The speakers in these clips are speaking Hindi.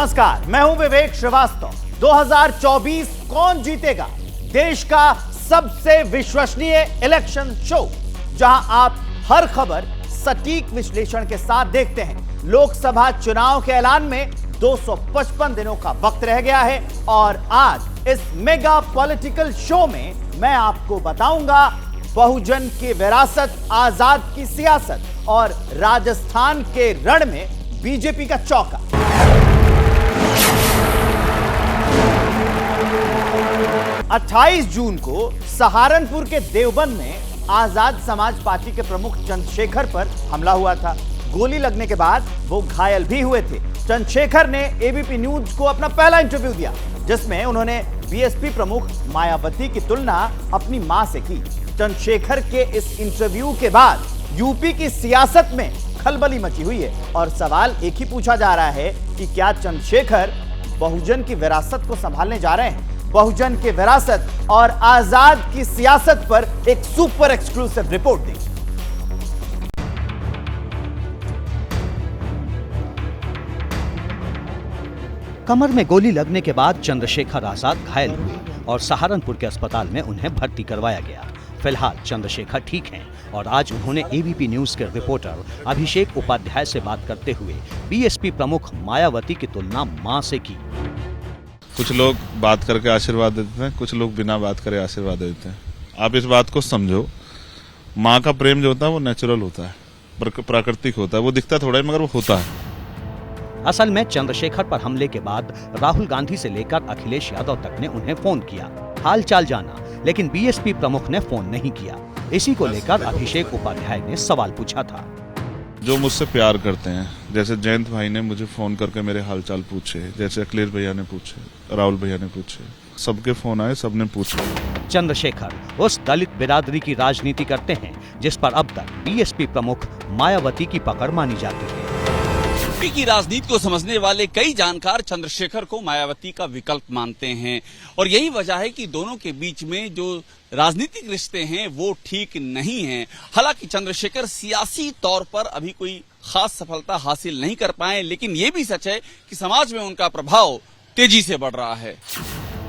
नमस्कार, मैं हूं विवेक श्रीवास्तव। 2024 कौन जीतेगा, देश का सबसे विश्वसनीय इलेक्शन शो, जहां आप हर खबर सटीक विश्लेषण के साथ देखते हैं। लोकसभा चुनाव के ऐलान में 255 दिनों का वक्त रह गया है और आज इस मेगा पॉलिटिकल शो में मैं आपको बताऊंगा बहुजन की विरासत, आजाद की सियासत और राजस्थान के रण में बीजेपी का चौका। 28 जून को सहारनपुर के देवबंद में आजाद समाज पार्टी के प्रमुख चंद्रशेखर पर हमला हुआ था। गोली लगने के बाद वो घायल भी हुए थे। चंद्रशेखर ने एबीपी न्यूज को अपना पहला इंटरव्यू दिया, जिसमें उन्होंने बीएसपी प्रमुख मायावती की तुलना अपनी मां से की। चंद्रशेखर के इस इंटरव्यू के बाद यूपी की सियासत में खलबली मची हुई है और सवाल एक ही पूछा जा रहा है कि क्या चंद्रशेखर बहुजन की विरासत को संभालने जा रहे हैं। बहुजन की विरासत और आजाद की सियासत पर एक सुपर एक्सक्लूसिव रिपोर्ट दी। कमर में गोली लगने के बाद चंद्रशेखर आजाद घायल हुए और सहारनपुर के अस्पताल में उन्हें भर्ती करवाया गया। फिलहाल चंद्रशेखर ठीक हैं और आज उन्होंने एबीपी न्यूज के रिपोर्टर अभिषेक उपाध्याय से बात करते हुए बीएसपी प्रमुख मायावती की तुलना मां से की। कुछ लोग बात करके आशीर्वाद देते हैं, कुछ लोग बिना बात करे आशीर्वाद देते हैं। आप इस बात को समझो, माँ का प्रेम जो होता है वो नेचुरल होता है, प्राकृतिक होता है, वो दिखता थोड़ा है मगर वो होता है। असल में चंद्रशेखर पर हमले के बाद राहुल गांधी से लेकर अखिलेश यादव तक ने उन्हें फोन किया, हाल चाल जाना, लेकिन बीएसपी प्रमुख ने फोन नहीं किया। इसी को लेकर अभिषेक उपाध्याय ने सवाल पूछा था। जो मुझसे प्यार करते हैं, जैसे जयंत भाई ने मुझे फोन करके मेरे हालचाल पूछे, जैसे अखिलेश भैया ने पूछे, राहुल भैया ने पूछे, सबके फोन आए, सबने पूछा। चंद्रशेखर उस दलित बिरादरी की राजनीति करते हैं जिस पर अब तक बीएसपी प्रमुख मायावती की पकड़ मानी जाती है। यूपी की राजनीति को समझने वाले कई जानकार चंद्रशेखर को मायावती का विकल्प मानते हैं और यही वजह है कि दोनों के बीच में जो राजनीतिक रिश्ते हैं वो ठीक नहीं हैं। हालांकि चंद्रशेखर सियासी तौर पर अभी कोई खास सफलता हासिल नहीं कर पाए, लेकिन ये भी सच है कि समाज में उनका प्रभाव तेजी से बढ़ रहा है।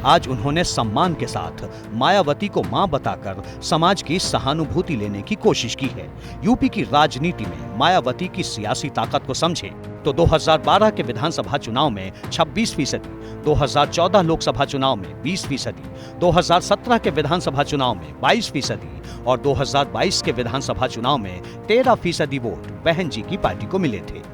आज उन्होंने सम्मान के साथ मायावती को मां बताकर समाज की सहानुभूति लेने की कोशिश की है। यूपी की राजनीति में मायावती की सियासी ताकत को समझे तो 2012 के विधानसभा चुनाव में 26%, 2014 लोकसभा चुनाव में 20%, 2017 के विधानसभा चुनाव में 22% और 2022 के विधानसभा चुनाव में 13% वोट बहन जी की पार्टी को मिले थे।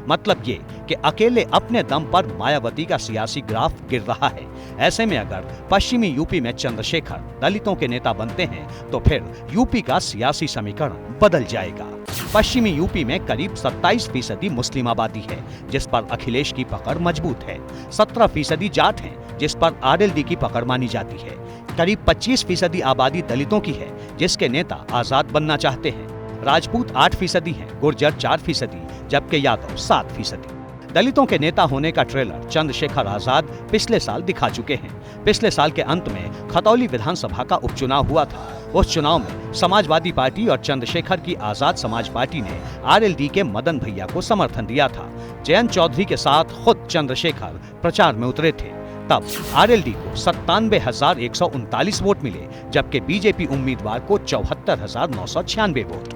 मतलब ये कि अकेले अपने दम पर मायावती का सियासी ग्राफ गिर रहा है। ऐसे में अगर पश्चिमी यूपी में चंद्रशेखर दलितों के नेता बनते हैं तो फिर यूपी का सियासी समीकरण बदल जाएगा। पश्चिमी यूपी में करीब 27% मुस्लिम आबादी है, जिस पर अखिलेश की पकड़ मजबूत है। 17% जाट हैं, जिस पर आरएलडी की पकड़ मानी जाती है। करीब 25% आबादी दलितों की है, जिसके नेता आजाद बनना चाहते हैं। राजपूत 8% हैं, गुर्जर 4%, जबकि यादव 7%। दलितों के नेता होने का ट्रेलर चंद्रशेखर आजाद पिछले साल दिखा चुके हैं। पिछले साल के अंत में खतौली विधानसभा का उपचुनाव हुआ था। उस चुनाव में समाजवादी पार्टी और चंद्रशेखर की आजाद समाज पार्टी ने आरएलडी के मदन भैया को समर्थन दिया था। जयंत चौधरी के साथ खुद चंद्रशेखर प्रचार में उतरे थे। तब आरएलडी को 97,139 वोट मिले, जबकि बीजेपी उम्मीदवार को 74,996 वोट।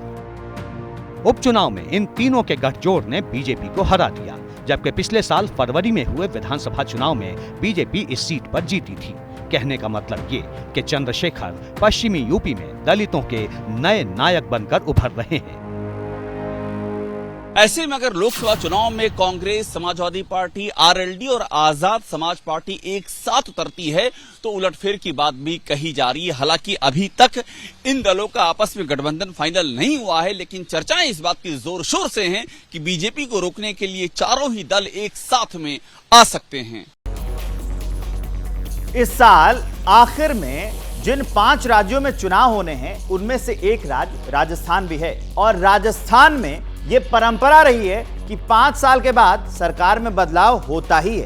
उपचुनाव में इन तीनों के गठजोड़ ने बीजेपी को हरा दिया, जबकि पिछले साल फरवरी में हुए विधानसभा चुनाव में बीजेपी इस सीट पर जीती थी। कहने का मतलब ये कि चंद्रशेखर पश्चिमी यूपी में दलितों के नए नायक बनकर उभर रहे हैं। ऐसे में अगर लोकसभा चुनाव में कांग्रेस, समाजवादी पार्टी, आरएलडी और आजाद समाज पार्टी एक साथ उतरती है तो उलटफेर की बात भी कही जा रही है। हालांकि अभी तक इन दलों का आपस में गठबंधन फाइनल नहीं हुआ है, लेकिन चर्चाएं इस बात की जोर शोर से हैं कि बीजेपी को रोकने के लिए चारों ही दल एक साथ में आ सकते हैं। इस साल आखिर में जिन 5 राज्यों में चुनाव होने हैं, उनमें से एक राज्य राजस्थान भी है और राजस्थान में यह परंपरा रही है कि 5 साल के बाद सरकार में बदलाव होता ही है।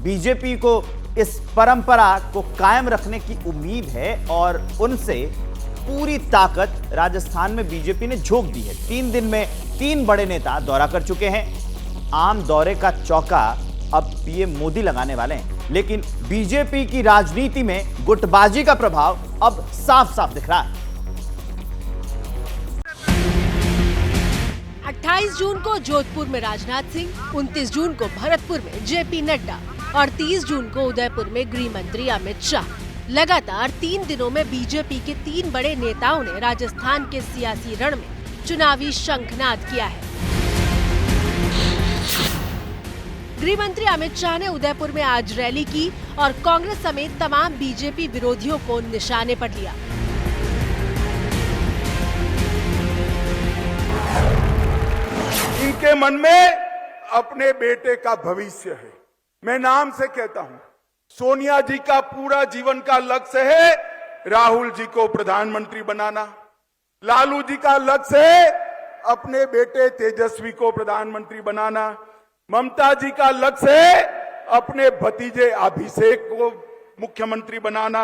बीजेपी को इस परंपरा को कायम रखने की उम्मीद है और उनसे पूरी ताकत राजस्थान में बीजेपी ने झोंक दी है। 3 दिन में 3 बड़े नेता दौरा कर चुके हैं। आम दौरे का चौका अब पीएम मोदी लगाने वाले हैं। लेकिन बीजेपी की राजनीति में गुटबाजी का प्रभाव अब साफ साफ दिख रहा है। 28 जून को जोधपुर में राजनाथ सिंह, 29 जून को भरतपुर में जेपी नड्डा और 30 जून को उदयपुर में गृह मंत्री अमित शाह। लगातार 3 दिनों में बीजेपी के 3 बड़े नेताओं ने राजस्थान के सियासी रण में चुनावी शंखनाद किया है। गृह मंत्री अमित शाह ने उदयपुर में आज रैली की और कांग्रेस समेत तमाम बीजेपी विरोधियों को निशाने पर लिया। इनके मन में अपने बेटे का भविष्य है। मैं नाम से कहता हूं, सोनिया जी का पूरा जीवन का लक्ष्य है राहुल जी को प्रधानमंत्री बनाना। लालू जी का लक्ष्य है अपने बेटे तेजस्वी को प्रधानमंत्री बनाना। ममता जी का लक्ष्य है अपने भतीजे अभिषेक को मुख्यमंत्री बनाना।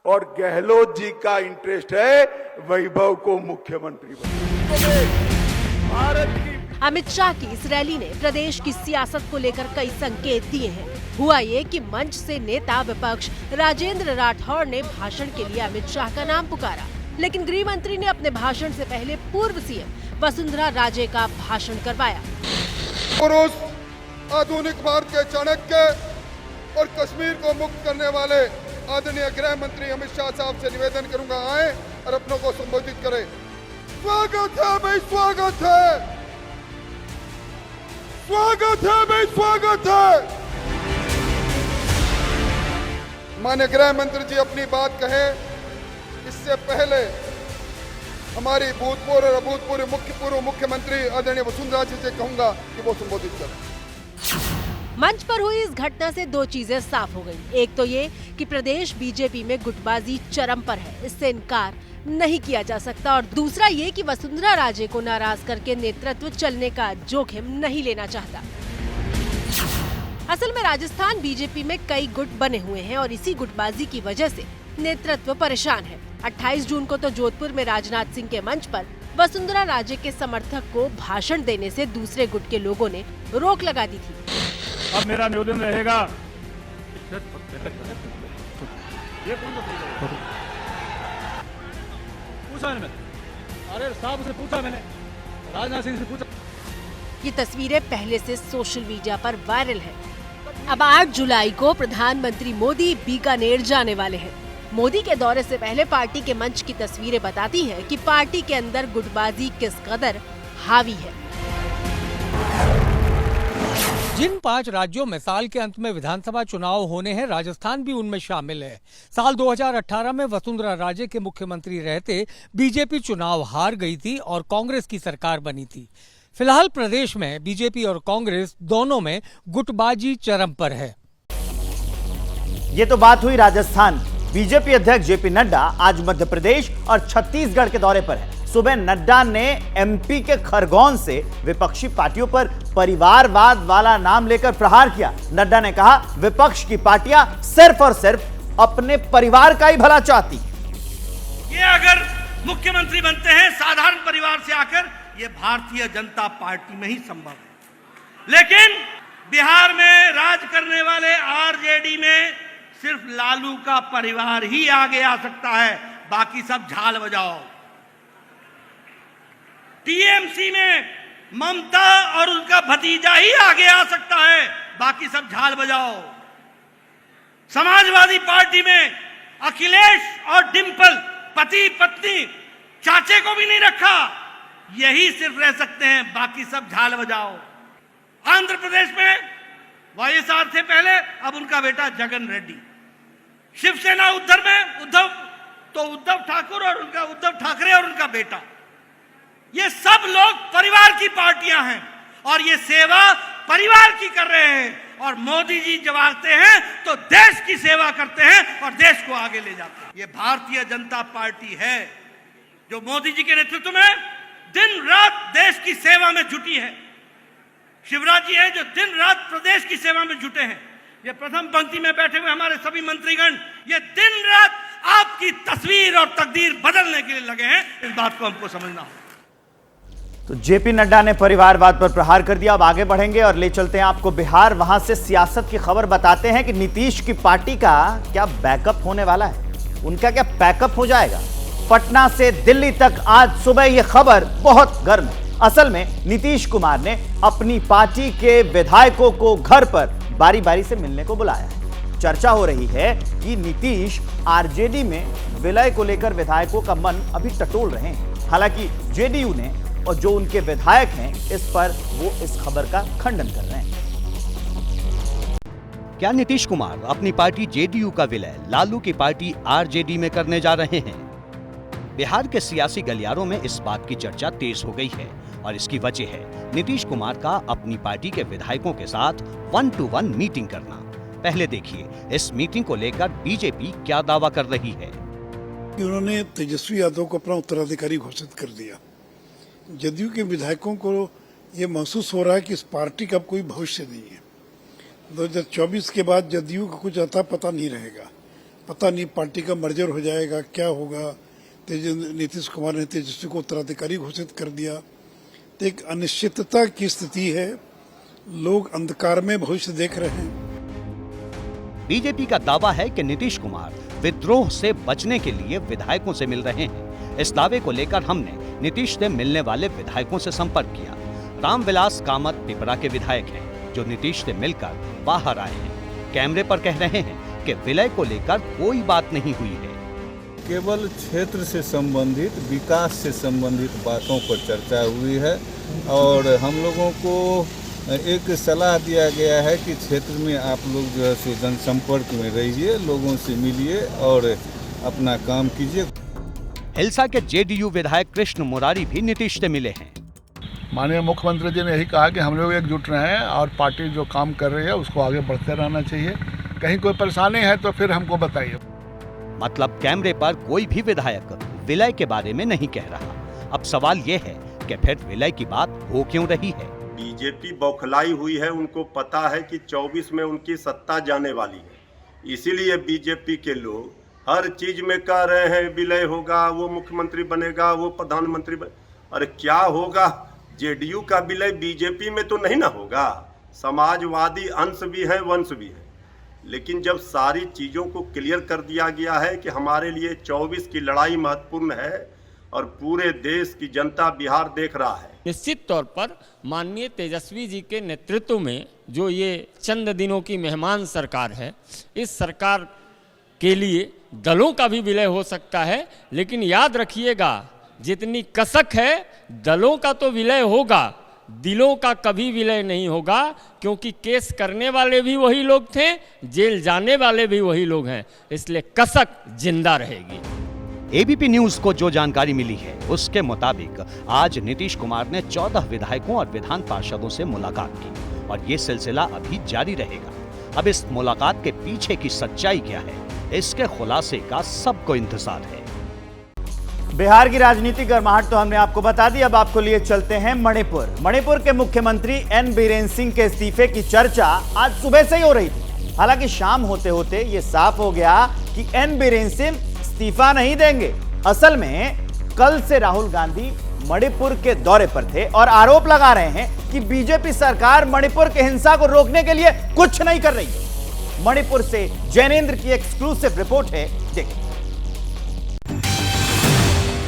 और गहलोत जी का इंटरेस्ट है वैभव को मुख्यमंत्री बनाना। भारत की अमित शाह की इस रैली ने प्रदेश की सियासत को लेकर कई संकेत दिए हैं। हुआ ये कि मंच से नेता विपक्ष राजेंद्र राठौड़ ने भाषण के लिए अमित शाह का नाम पुकारा, लेकिन गृह मंत्री ने अपने भाषण से पहले पूर्व सीएम वसुंधरा राजे का भाषण करवाया। पुरुष आधुनिक भारत के चाणक्य और कश्मीर को मुक्त करने वाले आदरणीय गृह मंत्री अमित शाह साहब से निवेदन करूंगा, आए और अपनों को संबोधित करें। स्वागत है भाई, स्वागत है, स्वागत है भाई, स्वागत है। माननीय गृह मंत्री जी अपनी बात कहे इससे पहले हमारी भूतपूर्व और अभूतपूर्व मुख्यमंत्री आदरणीय वसुंधरा जी से कहूंगा कि वो संबोधित करें। मंच पर हुई इस घटना से 2 चीजें साफ हो गई। एक तो ये कि प्रदेश बीजेपी में गुटबाजी चरम पर है, इससे इनकार नहीं किया जा सकता, और दूसरा ये कि वसुंधरा राजे को नाराज करके नेतृत्व चलने का जोखिम नहीं लेना चाहता। असल में राजस्थान बीजेपी में कई गुट बने हुए हैं और इसी गुटबाजी की वजह से नेतृत्व परेशान है। 28 जून को तो जोधपुर में राजनाथ सिंह के मंच पर वसुंधरा राजे के समर्थक को भाषण देने से दूसरे गुट के लोगों ने रोक लगा दी थी। अब मेरा निवेदन रहेगा, पूछा मैंने, अरे साहब से पूछा मैंने, राजनाथ सिंह से पूछा। ये तस्वीरें पहले से सोशल मीडिया पर वायरल है। अब 8 जुलाई को प्रधानमंत्री मोदी बीकानेर जाने वाले हैं। मोदी के दौरे से पहले पार्टी के मंच की तस्वीरें बताती हैं कि पार्टी के अंदर गुटबाजी किस कदर हावी है। जिन 5 राज्यों में साल के अंत में विधानसभा चुनाव होने हैं, राजस्थान भी उनमें शामिल है। साल 2018 में वसुंधरा राजे के मुख्यमंत्री रहते बीजेपी चुनाव हार गई थी और कांग्रेस की सरकार बनी थी। फिलहाल प्रदेश में बीजेपी और कांग्रेस दोनों में गुटबाजी चरम पर है। ये तो बात हुई राजस्थान। बीजेपी अध्यक्ष जेपी नड्डा आज मध्य प्रदेश और छत्तीसगढ़ के दौरे पर है। सुबह नड्डा ने एमपी के खरगोन से विपक्षी पार्टियों पर परिवारवाद वाला नाम लेकर प्रहार किया। नड्डा ने कहा, विपक्ष की पार्टियां सिर्फ और सिर्फ अपने परिवार का ही भला चाहती। ये अगर मुख्यमंत्री बनते हैं साधारण परिवार से आकर, ये भारतीय जनता पार्टी में ही संभव है। लेकिन बिहार में राज करने वाले आरजेडी में सिर्फ लालू का परिवार ही आगे आ सकता है, बाकी सब झाल बजाओ। टीएमसी में ममता और उनका भतीजा ही आगे आ सकता है, बाकी सब झाल बजाओ। समाजवादी पार्टी में अखिलेश और डिंपल पति पत्नी, चाचे को भी नहीं रखा, यही सिर्फ रह सकते हैं, बाकी सब झाल बजाओ। आंध्र प्रदेश में वाईएसआर थे पहले, अब उनका बेटा जगन रेड्डी। शिवसेना उद्धव में उद्धव ठाकुर और उद्धव ठाकरे और उनका बेटा। ये सब लोग परिवार की पार्टियां हैं और ये सेवा परिवार की कर रहे हैं। और मोदी जी जब आते हैं तो देश की सेवा करते हैं और देश को आगे ले जाते हैं। ये भारतीय जनता पार्टी है जो मोदी जी के नेतृत्व में दिन रात देश की सेवा में जुटी है। शिवराज जी हैं जो दिन रात प्रदेश की सेवा में जुटे हैं। ये प्रथम पंक्ति में बैठे हुए हमारे सभी मंत्रीगण, ये दिन रात आपकी तस्वीर और तकदीर बदलने के लिए लगे हैं। इस बात को हमको समझना होगा। तो जेपी नड्डा ने परिवारवाद पर प्रहार कर दिया। अब आगे बढ़ेंगे और ले चलते हैं आपको बिहार। वहां से सियासत की खबर बताते हैं कि नीतीश की पार्टी का क्या बैकअप होने वाला है, उनका क्या पैकअप हो जाएगा। पटना से दिल्ली तक आज सुबह यह खबर बहुत गर्म है। असल में नीतीश कुमार ने अपनी पार्टी के विधायकों को घर पर बारी बारी से मिलने को बुलाया है। चर्चा हो रही है कि नीतीश आरजेडी में विलय को लेकर विधायकों का मन अभी टटोल रहे हैं। हालांकि जेडीयू ने और जो उनके विधायक हैं इस पर वो इस खबर का खंडन कर रहे हैं। क्या नीतीश कुमार अपनी पार्टी जेडीयू का विलय लालू की पार्टी आरजेडी में करने जा रहे हैं? बिहार के सियासी गलियारों में इस बात की चर्चा तेज हो गई है और इसकी वजह है नीतीश कुमार का अपनी पार्टी के विधायकों के साथ 1-to-1 मीटिंग करना। पहले देखिए इस मीटिंग को लेकर बीजेपी क्या दावा कर रही है। उन्होंने तेजस्वी यादव को अपना उत्तराधिकारी घोषित कर दिया। जदयू के विधायकों को ये महसूस हो रहा है कि इस पार्टी का कोई भविष्य नहीं है। 2024 के बाद जदयू का कुछ अता पता नहीं रहेगा। पता नहीं पार्टी का मर्जर हो जाएगा, क्या होगा। नीतीश कुमार ने तेजस्वी को उत्तराधिकारी घोषित कर दिया। तो एक अनिश्चितता की स्थिति है, लोग अंधकार में भविष्य देख रहे हैं। बीजेपी का दावा है कि नीतीश कुमार विद्रोह से बचने के लिए विधायकों से मिल रहे हैं। इस दावे को लेकर हमने नीतीश से मिलने वाले विधायकों से संपर्क किया। रामविलास कामत पिपरा के विधायक हैं जो नीतीश से मिलकर बाहर आए हैं। कैमरे पर कह रहे हैं कि विलय को लेकर कोई बात नहीं हुई है। केवल क्षेत्र से संबंधित, विकास से संबंधित बातों पर चर्चा हुई है और हम लोगों को एक सलाह दिया गया है कि क्षेत्र में आप लोग जो है सो जनसंपर्क में रहिए, लोगों से मिलिए और अपना काम कीजिए। हिलसा के जेडीयू विधायक कृष्ण मुरारी भी नीतीश से मिले हैं। माननीय मुख्यमंत्री जी ने यही कहा कि हम लोग एकजुट रहें और पार्टी जो काम कर रही है उसको आगे बढ़ते रहना चाहिए। कहीं कोई परेशानी है तो फिर हमको बताइए। मतलब कैमरे पर कोई भी विधायक विलय के बारे में नहीं कह रहा। अब सवाल ये है कि फिर विलय की बात हो क्यों रही है। बीजेपी बौखलाई हुई है, उनको पता है कि 24 में उनकी सत्ता जाने वाली है। इसीलिए बीजेपी के लोग हर चीज में कह रहे हैं विलय होगा, वो मुख्यमंत्री बनेगा, वो प्रधानमंत्री अरे क्या होगा। जेडीयू का विलय बीजेपी में तो नहीं ना होगा। समाजवादी अंश भी है, वंश भी है। लेकिन जब सारी चीजों को क्लियर कर दिया गया है कि हमारे लिए 24 की लड़ाई महत्वपूर्ण है और पूरे देश की जनता बिहार देख रहा है। निश्चित तौर पर माननीय तेजस्वी जी के नेतृत्व में जो ये चंद दिनों की मेहमान सरकार है, इस सरकार के लिए दलों का भी विलय हो सकता है। लेकिन याद रखिएगा, जितनी कसक है दलों का तो विलय होगा, दिलों का कभी विलय नहीं होगा, क्योंकि केस करने वाले भी वही लोग थे, जेल जाने वाले भी वही लोग हैं। इसलिए कसक जिंदा रहेगी। एबीपी न्यूज को जो जानकारी मिली है उसके मुताबिक आज नीतीश कुमार ने 14 विधायकों और विधान पार्षदों से मुलाकात की और ये सिलसिला अभी जारी रहेगा। अब इस मुलाकात के पीछे की सच्चाई क्या है, इसके खुलासे का सबको इंतजार है। बिहार की राजनीतिक गर्माहट तो हमने आपको बता दी। अब आपको लिए चलते हैं मणिपुर। मणिपुर के मुख्यमंत्री एन बीरेन सिंह के इस्तीफे की चर्चा आज सुबह से ही हो रही थी। हालांकि शाम होते होते ये साफ हो गया कि एन बीरेन सिंह इस्तीफा नहीं देंगे। असल में कल से राहुल गांधी मणिपुर के दौरे पर थे और आरोप लगा रहे हैं कि बीजेपी सरकार मणिपुर के हिंसा को रोकने के लिए कुछ नहीं कर रही। मणिपुर से जैनेंद्र की एक्सक्लूसिव रिपोर्ट है, देखिए।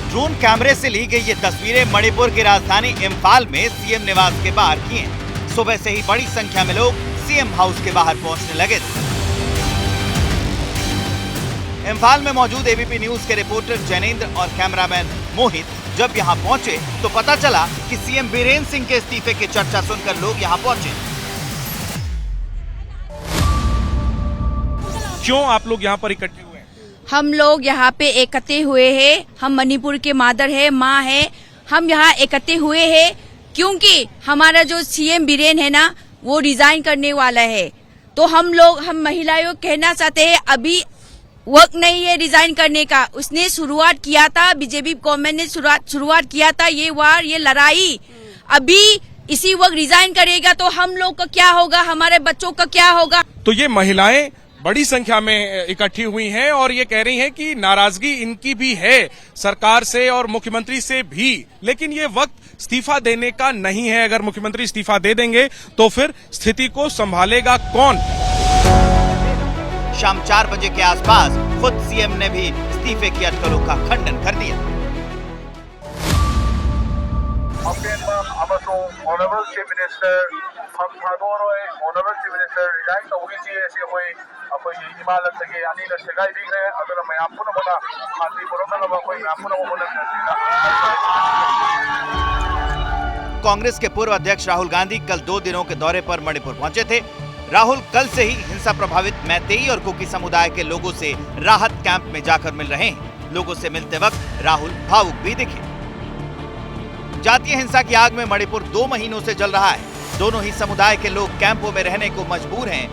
ड्रोन कैमरे से ली गई ये तस्वीरें मणिपुर की राजधानी इम्फाल में सीएम निवास के बाहर की हैं। सुबह से ही बड़ी संख्या में लोग सीएम हाउस के बाहर पहुंचने लगे थे। इम्फाल में मौजूद एबीपी न्यूज के रिपोर्टर जैनेंद्र और कैमरामैन मोहित जब यहां पहुंचे तो पता चला कि सीएम बीरेन सिंह के इस्तीफे की चर्चा सुनकर लोग यहां पहुंचे। क्यों आप लोग यहां पर इकट्ठे हुए? हम लोग यहाँ पे इकट्ठे हुए हैं। हम मणिपुर के मादर है, माँ है। हम यहाँ इकट्ठे हुए हैं क्योंकि हमारा जो सीएम बीरेन है ना, वो रिजाइन करने वाला है। तो हम महिलाओं कहना चाहते हैं, अभी वक्त नहीं है रिजाइन करने का। उसने शुरुआत किया था, बीजेपी गवर्नमेंट ने शुरुआत किया था ये वार, ये लड़ाई। अभी इसी वक्त रिजाइन करेगा तो हम लोग का क्या होगा, हमारे बच्चों का क्या होगा। तो ये महिलाएं बड़ी संख्या में इकट्ठी हुई हैं और ये कह रही हैं कि नाराजगी इनकी भी है सरकार से और मुख्यमंत्री से भी, लेकिन ये वक्त इस्तीफा देने का नहीं है। अगर मुख्यमंत्री इस्तीफा दे देंगे तो फिर स्थिति को संभालेगा कौन? शाम 4 बजे के आसपास खुद सीएम ने भी इस्तीफे की अटकलों का खंडन कर दिया। कांग्रेस के पूर्व अध्यक्ष राहुल गांधी कल 2 दिनों के दौरे पर मणिपुर पहुंचे थे। राहुल कल से ही हिंसा प्रभावित मैतेई और कुकी समुदाय के लोगों से राहत कैंप में जाकर मिल रहे हैं। लोगों से मिलते वक्त राहुल भावुक भी दिखे। जातीय हिंसा की आग में मणिपुर 2 महीनों से जल रहा है। दोनों ही समुदाय के लोग कैंपों में रहने को मजबूर हैं।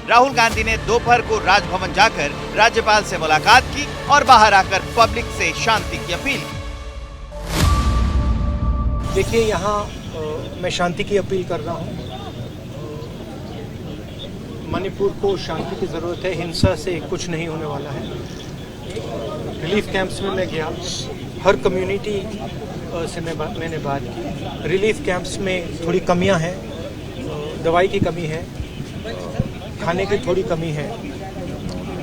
राहुल गांधी ने दोपहर को राजभवन जाकर राज्यपाल से मुलाकात की और बाहर आकर पब्लिक से शांति की अपील की। देखिए, यहाँ मैं शांति की अपील कर रहा हूँ। मणिपुर को शांति की जरूरत है, हिंसा से कुछ नहीं होने वाला है। रिलीफ कैंप्स में मैं गया, हर कम्युनिटी से मैंने बात की। रिलीफ कैंप्स में थोड़ी कमियां हैं, दवाई की कमी है, खाने की थोड़ी कमी है,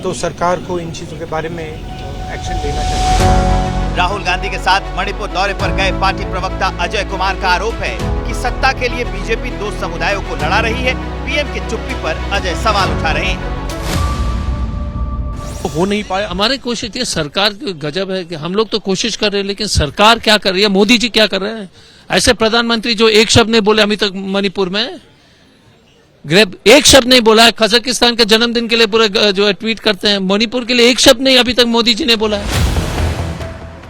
तो सरकार को इन चीज़ों के बारे में एक्शन लेना चाहिए। राहुल गांधी के साथ मणिपुर दौरे पर गए पार्टी प्रवक्ता अजय कुमार का आरोप है कि सत्ता के लिए बीजेपी 2 समुदायों को लड़ा रही है। पीएम की चुप्पी पर अजय सवाल उठा रहे हैं। हो नहीं पाया। हमारी कोशिश ये सरकार की गजब है कि हम लोग तो कोशिश कर रहे हैं, लेकिन सरकार क्या कर रही है, मोदी जी क्या कर रहे हैं? ऐसे प्रधानमंत्री जो एक शब्द नहीं बोले अभी तक मणिपुर में, एक शब्द नहीं बोला है। कजाकिस्तान के जन्मदिन के लिए पूरे जो ट्वीट करते हैं, मणिपुर के लिए एक शब्द नहीं अभी तक मोदी जी ने बोला है।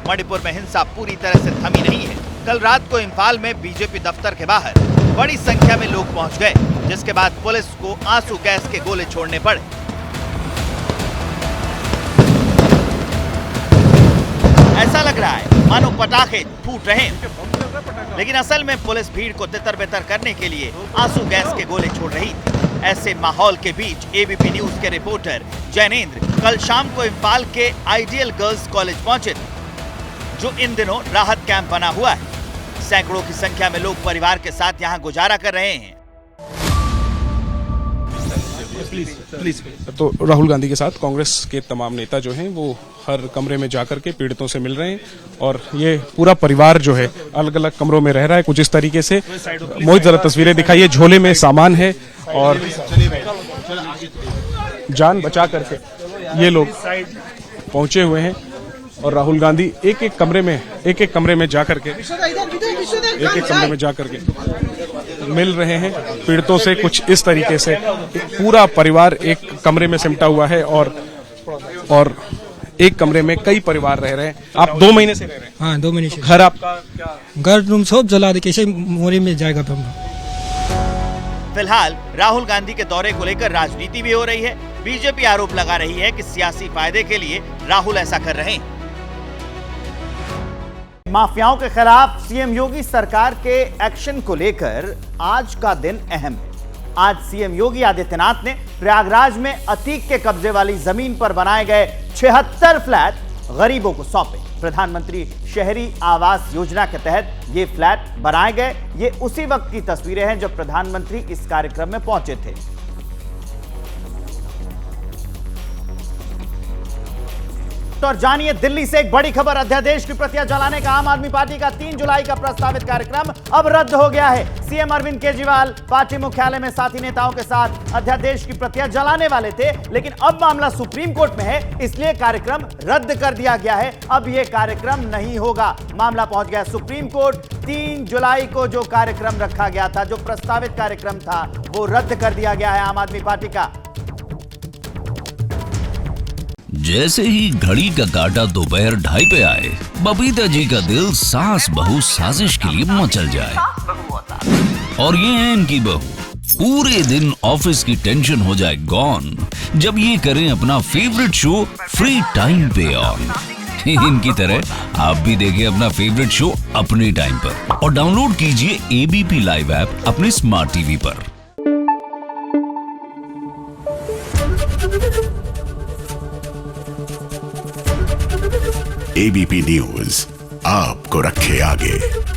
मणिपुर में हिंसा पूरी तरह से थमी नहीं है। कल रात को इम्फाल में बीजेपी दफ्तर के बाहर बड़ी संख्या में लोग पहुंच गए, जिसके बाद पुलिस को आंसू गैस के गोले छोड़ने पड़े। ऐसा लग रहा है मानो पटाखे फूट रहे हैं, लेकिन असल में पुलिस भीड़ को तितर-बितर करने के लिए आंसू गैस के गोले छोड़ रही थी। ऐसे माहौल के बीच एबीपी न्यूज के रिपोर्टर जैनेंद्र कल शाम को इम्फाल के आइडियल गर्ल्स कॉलेज पहुंचे थे, जो इन दिनों राहत कैंप बना हुआ है। सैकड़ों की संख्या में लोग परिवार के साथ यहाँ गुजारा कर रहे हैं। प्लीज। तो राहुल गांधी के साथ कांग्रेस के तमाम नेता जो हैं वो हर कमरे में जाकर के पीड़ितों से मिल रहे हैं और ये पूरा परिवार जो है अलग अलग कमरों में रह रहा है कुछ इस तरीके से। मोहित, जरा तस्वीरें दिखाइए। झोले में सामान है और जान बचा करके ये लोग पहुंचे हुए हैं और राहुल गांधी एक एक कमरे में जाकर के मिल रहे हैं पीड़ितों से। कुछ इस तरीके से पूरा परिवार एक कमरे में सिमटा हुआ है और एक कमरे में कई परिवार रह रहे हैं। आप 2 महीने से रह रहे हैं? हाँ, 2 महीने से। घर आपका क्या? घर रूम सब जला दे, कैसे मोरे में जाएगा हम। फिलहाल राहुल गांधी के दौरे को लेकर राजनीति भी हो रही है। बीजेपी आरोप लगा रही है कि सियासी फायदे के लिए राहुल ऐसा कर रहे हैं। माफियाओं के खिलाफ सीएम योगी सरकार के एक्शन को लेकर आज का दिन अहम है। आज सीएम योगी आदित्यनाथ ने प्रयागराज में अतीक के कब्जे वाली जमीन पर बनाए गए 76 फ्लैट गरीबों को सौंपे। प्रधानमंत्री शहरी आवास योजना के तहत ये फ्लैट बनाए गए। ये उसी वक्त की तस्वीरें हैं जब प्रधानमंत्री इस कार्यक्रम में पहुंचे थे। तो और जानिए दिल्ली से एक बड़ी खबर। अध्यादेश की प्रतियां जलाने का आम आदमी पार्टी का 3 जुलाई का प्रस्तावित कार्यक्रम अब रद्द हो गया है। सीएम अरविंद केजरीवाल पार्टी मुख्यालय में साथी नेताओं के साथ अध्यादेश की प्रतियां जलाने वाले थे, लेकिन अब मामला सुप्रीम कोर्ट में है, इसलिए कार्यक्रम रद्द कर दिया गया है। अब यह कार्यक्रम नहीं होगा। मामला पहुंच गया सुप्रीम कोर्ट। 3 जुलाई को जो कार्यक्रम रखा गया था, जो प्रस्तावित कार्यक्रम था, वो रद्द कर दिया गया है आम आदमी पार्टी का। जैसे ही घड़ी का काटा दोपहर 2:30 पे आए, बबीता जी का दिल सास बहू साजिश के लिए मचल जाए। और ये है इनकी बहू, पूरे दिन ऑफिस की टेंशन हो जाए गॉन जब ये करें अपना फेवरेट शो फ्री टाइम पे ऑन। इनकी तरह आप भी देखिए अपना फेवरेट शो अपने टाइम पर और डाउनलोड कीजिए एबीपी लाइव ऐप अपने स्मार्ट टीवी पर। एबीपी न्यूज आपको रखे आगे।